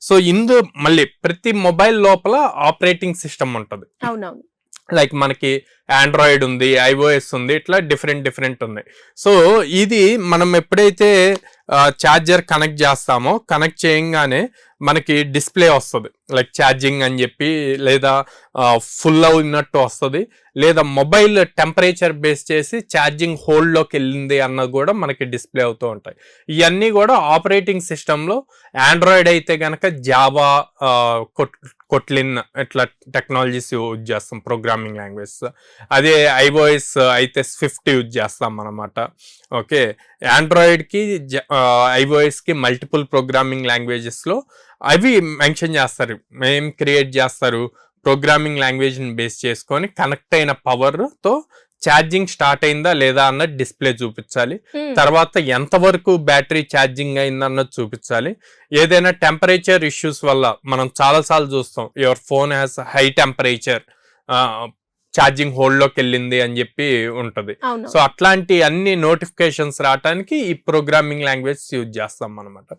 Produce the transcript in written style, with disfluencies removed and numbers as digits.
So మళ్ళీ ప్రతి mobile లోపల ఆపరేటింగ్ సిస్టమ్ ఉంటుంది. అవునవును. లైక్ మనకి ఆండ్రాయిడ్ ఉంది, iOS ఉంది, ఇట్లా డిఫరెంట్ ఉన్నాయి. సో ఇది మనం ఎప్పుడైతే ఛార్జర్ కనెక్ట్ చేస్తామో, కనెక్ట్ చేయంగానే మనకి డిస్ప్లే వస్తుంది, లైక్ ఛార్జింగ్ అని చెప్పి, లేదా ఫుల్ అవుతున్నట్టు వస్తుంది, లేదా మొబైల్ టెంపరేచర్ బేస్ చేసి ఛార్జింగ్ హోల్డ్లోకి వెళ్ళింది అన్నది కూడా మనకి డిస్ప్లే అవుతూ ఉంటాయి. ఇవన్నీ కూడా ఆపరేటింగ్ సిస్టంలో ఆండ్రాయిడ్ అయితే కనుక జావా, కొట్లిన్ ఇట్లా టెక్నాలజీస్ యూజ్ చేస్తాం, ప్రోగ్రామింగ్ లాంగ్వేజ్. అదే iOS అయితే స్విఫ్ట్ యూజ్ చేస్తాం అన్నమాట. ఓకే, ఆండ్రాయిడ్కి iOSకి మల్టిపుల్ ప్రోగ్రామింగ్ లాంగ్వేజెస్లో అవి మెన్షన్ చేస్తారు, ఏం క్రియేట్ చేస్తారు, ప్రోగ్రామింగ్ లాంగ్వేజ్ని బేస్ చేసుకొని కనెక్ట్ అయిన పవర్తో ఛార్జింగ్ స్టార్ట్ అయిందా లేదా అన్నది డిస్ప్లే చూపించాలి. తర్వాత ఎంతవరకు బ్యాటరీ ఛార్జింగ్ అయిందన్నది చూపించాలి. ఏదైనా టెంపరేచర్ ఇష్యూస్ వల్ల మనం చాలాసార్లు చూస్తాం, your phone has high temperature, charging హోల్డ్లోకి వెళ్ళింది అని చెప్పి ఉంటుంది. సో అట్లాంటి అన్ని నోటిఫికేషన్స్ రావడానికి ఈ ప్రోగ్రామింగ్ లాంగ్వేజ్ యూజ్ చేస్తాం అనమాట.